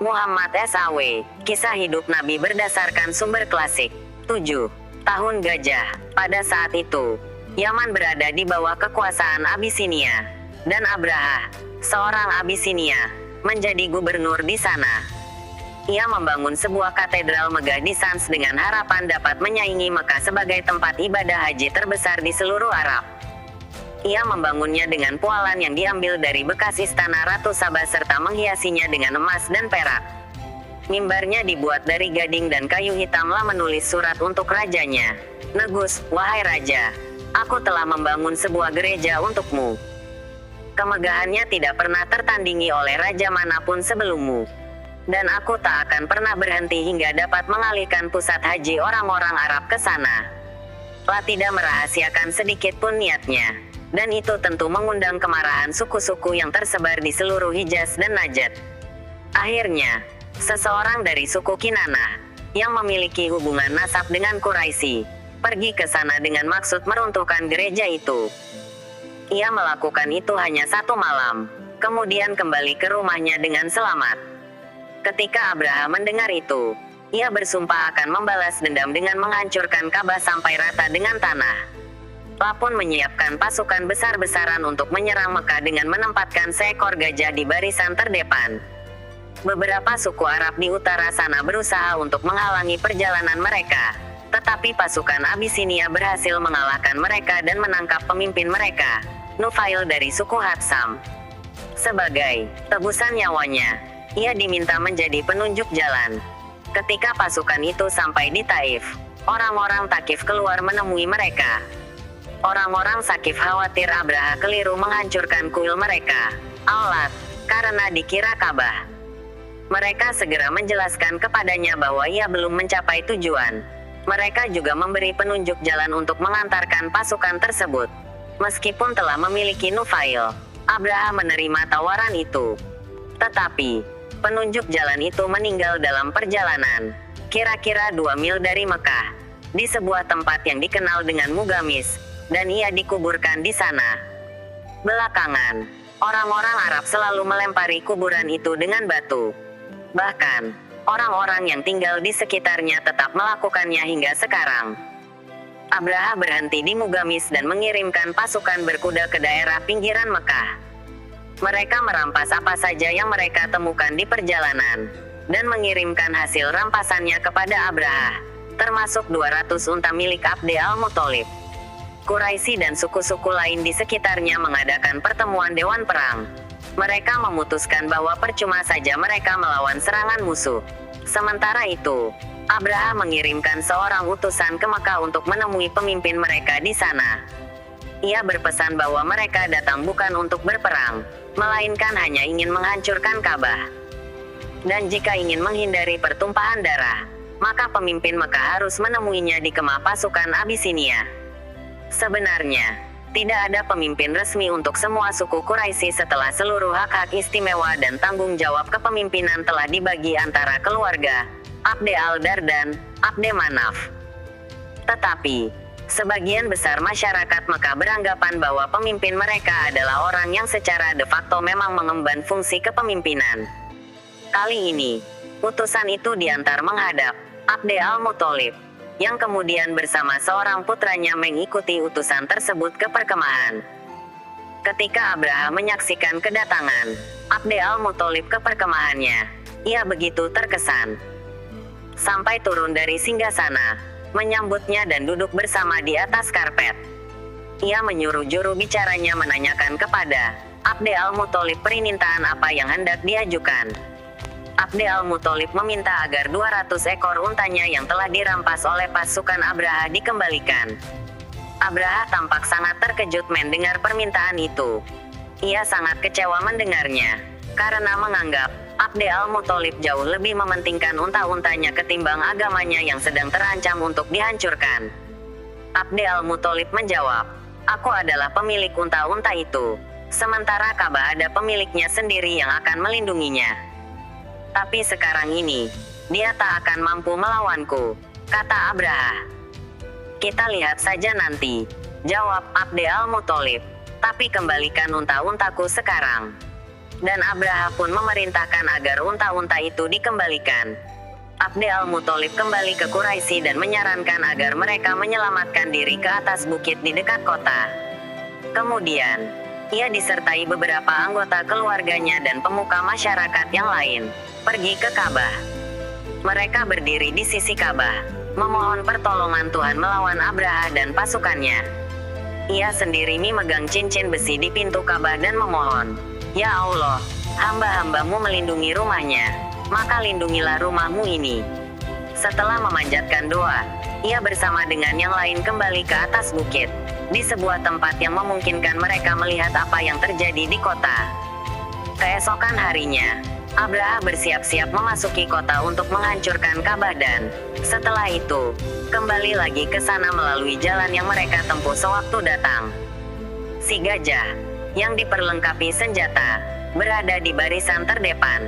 Muhammad SAW, kisah hidup Nabi berdasarkan sumber klasik. 7. Tahun Gajah. Pada saat itu, Yaman berada di bawah kekuasaan Abisinia, dan Abraha, seorang Abisinia, menjadi gubernur di sana. Ia membangun sebuah katedral megah di Sans dengan harapan dapat menyaingi Mekah sebagai tempat ibadah haji terbesar di seluruh Arab. Ia membangunnya dengan pualan yang diambil dari bekas istana Ratu Sabah serta menghiasinya dengan emas dan perak. Mimbarnya dibuat dari gading dan kayu hitamlah menulis surat untuk rajanya. Negus, wahai raja, aku telah membangun sebuah gereja untukmu. Kemegahannya tidak pernah tertandingi oleh raja manapun sebelummu. Dan aku tak akan pernah berhenti hingga dapat mengalihkan pusat haji orang-orang Arab ke sana. La tidak merahasiakan sedikit pun niatnya. Dan itu tentu mengundang kemarahan suku-suku yang tersebar di seluruh Hijaz dan Najd. Akhirnya, seseorang dari suku Kinanah, yang memiliki hubungan nasab dengan Quraisy, pergi ke sana dengan maksud meruntuhkan gereja itu. Ia melakukan itu hanya 1 malam, kemudian kembali ke rumahnya dengan selamat. Ketika Abraha mendengar itu, ia bersumpah akan membalas dendam dengan menghancurkan Ka'bah sampai rata dengan tanah. La pun menyiapkan pasukan besar-besaran untuk menyerang Mekah dengan menempatkan seekor gajah di barisan terdepan. Beberapa suku Arab di utara sana berusaha untuk menghalangi perjalanan mereka, tetapi pasukan Abisinia berhasil mengalahkan mereka dan menangkap pemimpin mereka, Nufail dari suku Hatsam. Sebagai tebusan nyawanya, ia diminta menjadi penunjuk jalan. Ketika pasukan itu sampai di Taif, orang-orang Thaqif keluar menemui mereka. Orang-orang Thaqif khawatir Abraha keliru menghancurkan kuil mereka, Al-Lat, karena dikira Ka'bah. Mereka segera menjelaskan kepadanya bahwa ia belum mencapai tujuan. Mereka juga memberi penunjuk jalan untuk mengantarkan pasukan tersebut. Meskipun telah memiliki Nufail, Abraha menerima tawaran itu. Tetapi, penunjuk jalan itu meninggal dalam perjalanan, kira-kira 2 mil dari Mekah, di sebuah tempat yang dikenal dengan Mugamis, dan ia dikuburkan di sana. Belakangan, orang-orang Arab selalu melempari kuburan itu dengan batu. Bahkan, orang-orang yang tinggal di sekitarnya tetap melakukannya hingga sekarang. Abraha berhenti di Mugamis dan mengirimkan pasukan berkuda ke daerah pinggiran Mekah. Mereka merampas apa saja yang mereka temukan di perjalanan, dan mengirimkan hasil rampasannya kepada Abraha, termasuk 200 unta milik Abd al-Muthalib. Quraisy dan suku-suku lain di sekitarnya mengadakan pertemuan dewan perang. Mereka memutuskan bahwa percuma saja mereka melawan serangan musuh. Sementara itu, Abraha mengirimkan seorang utusan ke Mekah untuk menemui pemimpin mereka di sana. Ia berpesan bahwa mereka datang bukan untuk berperang, melainkan hanya ingin menghancurkan Ka'bah. Dan jika ingin menghindari pertumpahan darah, maka pemimpin Mekah harus menemuinya di kemah pasukan Abisinia. Sebenarnya, tidak ada pemimpin resmi untuk semua suku Quraisy setelah seluruh hak-hak istimewa dan tanggung jawab kepemimpinan telah dibagi antara keluarga, Abd al-Dar dan Abd Manaf. Tetapi, sebagian besar masyarakat Mekah beranggapan bahwa pemimpin mereka adalah orang yang secara de facto memang mengemban fungsi kepemimpinan. Kali ini, utusan itu diantar menghadap Abd al-Muthalib, yang kemudian bersama seorang putranya mengikuti utusan tersebut ke perkemahan. Ketika Abraha menyaksikan kedatangan Abd al-Muthalib ke perkemahannya, ia begitu terkesan. Sampai turun dari singgasana, menyambutnya dan duduk bersama di atas karpet. Ia menyuruh juru bicaranya menanyakan kepada Abd al-Muthalib permintaan apa yang hendak diajukan. Abd al-Muthalib meminta agar 200 ekor untanya yang telah dirampas oleh pasukan Abraha dikembalikan. Abraha tampak sangat terkejut mendengar permintaan itu. Ia sangat kecewa mendengarnya, karena menganggap Abd al-Muthalib jauh lebih mementingkan unta-untanya ketimbang agamanya yang sedang terancam untuk dihancurkan. Abd al-Muthalib menjawab, "Aku adalah pemilik unta-unta itu, sementara Ka'bah ada pemiliknya sendiri yang akan melindunginya. Tapi sekarang ini, dia tak akan mampu melawanku," kata Abraha. "Kita lihat saja nanti," jawab Abd al-Muthalib. "Tapi kembalikan unta-untaku sekarang." Dan Abraha pun memerintahkan agar unta-unta itu dikembalikan. Abd al-Muthalib kembali ke Quraisy dan menyarankan agar mereka menyelamatkan diri ke atas bukit di dekat kota. Kemudian, ia disertai beberapa anggota keluarganya dan pemuka masyarakat yang lain, pergi ke Ka'bah. Mereka berdiri di sisi Ka'bah, memohon pertolongan Tuhan melawan Abraha dan pasukannya. Ia sendiri memegang cincin besi di pintu Ka'bah dan memohon, "Ya Allah, hamba-hambamu melindungi rumahnya, maka lindungilah rumahmu ini." Setelah memanjatkan doa, ia bersama dengan yang lain kembali ke atas bukit, di sebuah tempat yang memungkinkan mereka melihat apa yang terjadi di kota. Keesokan harinya, Abraha bersiap-siap memasuki kota untuk menghancurkan Ka'bah dan, setelah itu, kembali lagi ke sana melalui jalan yang mereka tempuh sewaktu datang. Si gajah, yang diperlengkapi senjata, berada di barisan terdepan.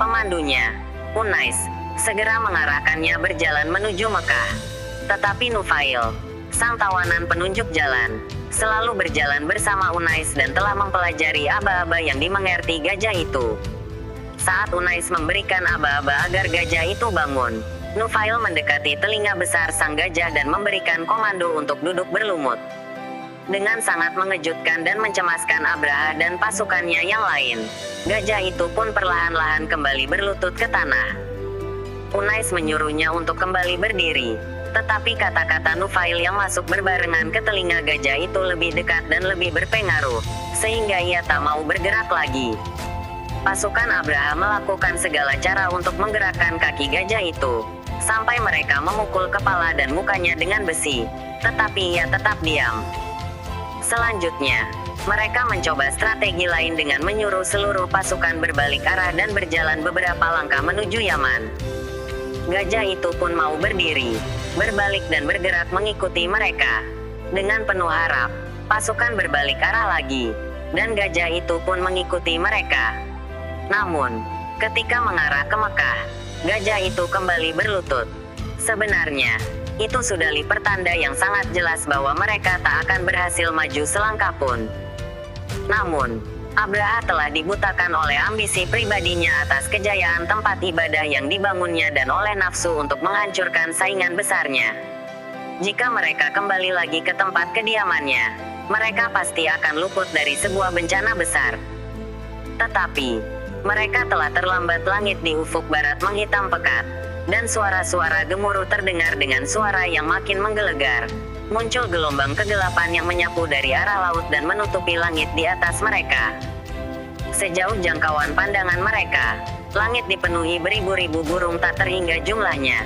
Pemandunya, Unais, segera mengarahkannya berjalan menuju Mekah. Tetapi Nufail, sang tawanan penunjuk jalan, selalu berjalan bersama Unais dan telah mempelajari aba-aba yang dimengerti gajah itu. Saat Unais memberikan aba-aba agar gajah itu bangun, Nufail mendekati telinga besar sang gajah dan memberikan komando untuk duduk berlumut. Dengan sangat mengejutkan dan mencemaskan Abraha dan pasukannya yang lain, gajah itu pun perlahan-lahan kembali berlutut ke tanah. Unais menyuruhnya untuk kembali berdiri, tetapi kata-kata Nufail yang masuk berbarengan ke telinga gajah itu lebih dekat dan lebih berpengaruh, sehingga ia tak mau bergerak lagi. Pasukan Abraha melakukan segala cara untuk menggerakkan kaki gajah itu, sampai mereka memukul kepala dan mukanya dengan besi, tetapi ia tetap diam. Selanjutnya, mereka mencoba strategi lain dengan menyuruh seluruh pasukan berbalik arah dan berjalan beberapa langkah menuju Yaman. Gajah itu pun mau berdiri, berbalik dan bergerak mengikuti mereka. Dengan penuh harap, pasukan berbalik arah lagi, dan gajah itu pun mengikuti mereka. Namun, ketika mengarah ke Mekah, gajah itu kembali berlutut. Sebenarnya, itu sudah pertanda yang sangat jelas bahwa mereka tak akan berhasil maju selangkah pun. Namun, Abraha telah dibutakan oleh ambisi pribadinya atas kejayaan tempat ibadah yang dibangunnya dan oleh nafsu untuk menghancurkan saingan besarnya. Jika mereka kembali lagi ke tempat kediamannya, mereka pasti akan luput dari sebuah bencana besar. Tetapi, mereka telah terlambat. Langit di ufuk barat menghitam pekat, dan suara-suara gemuruh terdengar dengan suara yang makin menggelegar. Muncul gelombang kegelapan yang menyapu dari arah laut dan menutupi langit di atas mereka. Sejauh jangkauan pandangan mereka, langit dipenuhi beribu-ribu burung tak terhingga jumlahnya.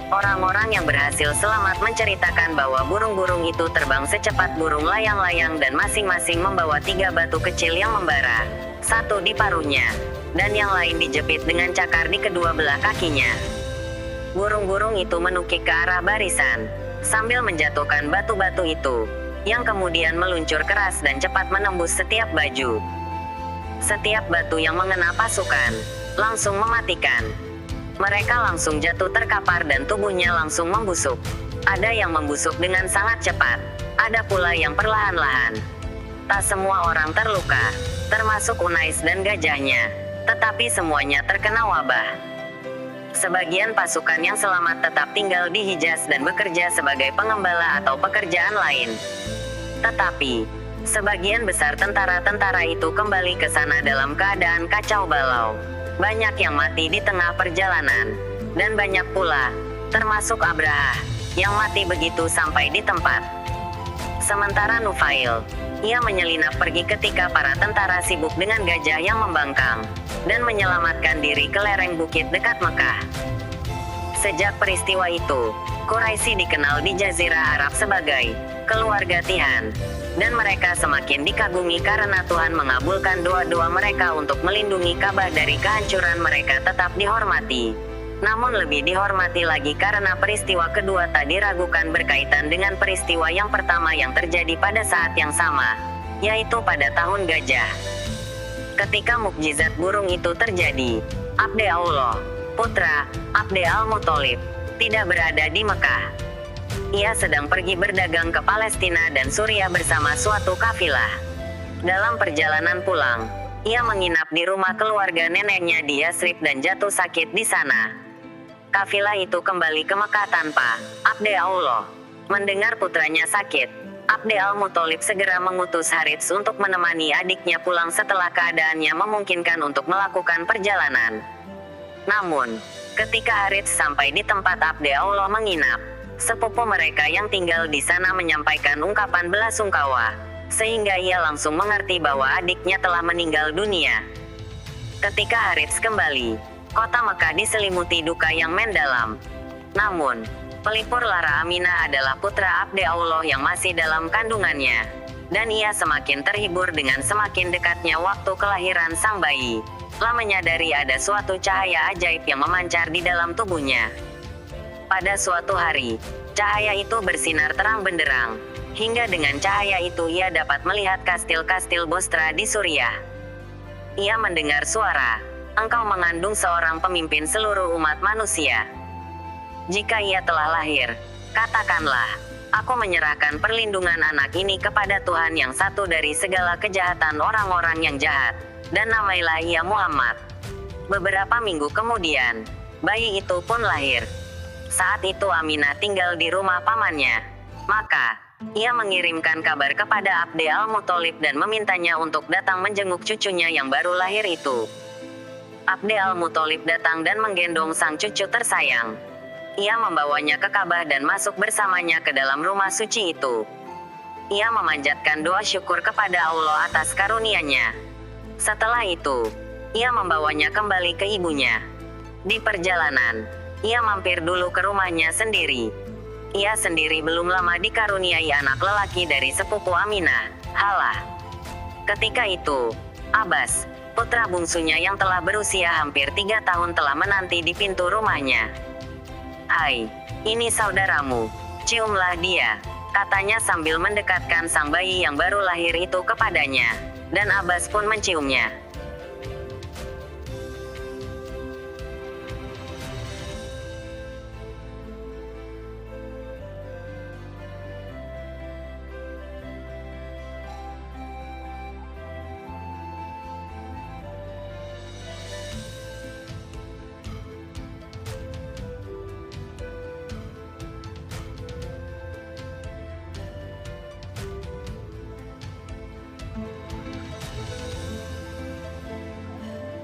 Orang-orang yang berhasil selamat menceritakan bahwa burung-burung itu terbang secepat burung layang-layang dan masing-masing membawa 3 batu kecil yang membara. Satu di paruhnya, dan yang lain dijepit dengan cakar di kedua belah kakinya. Burung-burung itu menukik ke arah barisan, sambil menjatuhkan batu-batu itu, yang kemudian meluncur keras dan cepat menembus setiap baju. Setiap batu yang mengena pasukan, langsung mematikan. Mereka langsung jatuh terkapar dan tubuhnya langsung membusuk. Ada yang membusuk dengan sangat cepat, ada pula yang perlahan-lahan. Tak semua orang terluka, termasuk Unais dan gajahnya, tetapi semuanya terkena wabah. Sebagian pasukan yang selamat tetap tinggal di Hijaz dan bekerja sebagai pengembala atau pekerjaan lain. Tetapi, sebagian besar tentara-tentara itu kembali ke sana dalam keadaan kacau balau. Banyak yang mati di tengah perjalanan, dan banyak pula, termasuk Abraha, yang mati begitu sampai di tempat. Sementara Nufail, ia menyelinap pergi ketika para tentara sibuk dengan gajah yang membangkang, dan menyelamatkan diri ke lereng bukit dekat Mekah. Sejak peristiwa itu, Quraisy dikenal di Jazirah Arab sebagai keluarga Tihan, dan mereka semakin dikagumi karena Tuhan mengabulkan doa-doa mereka untuk melindungi Ka'bah dari kehancuran. Mereka tetap dihormati, namun lebih dihormati lagi karena peristiwa kedua tak diragukan berkaitan dengan peristiwa yang pertama yang terjadi pada saat yang sama, yaitu pada tahun gajah. Ketika mukjizat burung itu terjadi, Abdullah, putra Abd al-Muthalib, tidak berada di Mekah. Ia sedang pergi berdagang ke Palestina dan Suriah bersama suatu kafilah. Dalam perjalanan pulang, Ia menginap di rumah keluarga neneknya di Yasrib dan jatuh sakit di sana. Kafilah itu kembali ke Mekah tanpa Abdullah. Mendengar putranya sakit, Abd al-Muthalib segera mengutus Harits untuk menemani adiknya pulang setelah keadaannya memungkinkan untuk melakukan perjalanan. Namun, ketika Harits sampai di tempat Abdullah menginap, sepupu mereka yang tinggal di sana menyampaikan ungkapan belasungkawa, sehingga ia langsung mengerti bahwa adiknya telah meninggal dunia. Ketika Harits kembali, kota Mekah diselimuti duka yang mendalam. Namun, pelipur lara Aminah adalah putra Abdullah yang masih dalam kandungannya, dan ia semakin terhibur dengan semakin dekatnya waktu kelahiran sang bayi. Telah menyadari ada suatu cahaya ajaib yang memancar di dalam tubuhnya. Pada suatu hari, cahaya itu bersinar terang benderang, hingga dengan cahaya itu ia dapat melihat kastil-kastil Bostra di Suriah. Ia mendengar suara, "Engkau mengandung seorang pemimpin seluruh umat manusia. Jika ia telah lahir, katakanlah, aku menyerahkan perlindungan anak ini kepada Tuhan yang satu dari segala kejahatan orang-orang yang jahat, dan namailah ia Muhammad." Beberapa minggu kemudian, bayi itu pun lahir. Saat itu Aminah tinggal di rumah pamannya. Maka, ia mengirimkan kabar kepada Abd al-Muthalib dan memintanya untuk datang menjenguk cucunya yang baru lahir itu. Abd al-Muthalib datang dan menggendong sang cucu tersayang. Ia membawanya ke Ka'bah dan masuk bersamanya ke dalam rumah suci itu. Ia memanjatkan doa syukur kepada Allah atas karunia-Nya. Setelah itu, ia membawanya kembali ke ibunya. Di perjalanan, ia mampir dulu ke rumahnya sendiri. Ia sendiri belum lama dikaruniai anak lelaki dari sepupu Aminah, Halah. Ketika itu, Abbas, putra bungsunya yang telah berusia hampir 3 tahun telah menanti di pintu rumahnya. "Hai, ini saudaramu, ciumlah dia," katanya sambil mendekatkan sang bayi yang baru lahir itu kepadanya, dan Abbas pun menciumnya.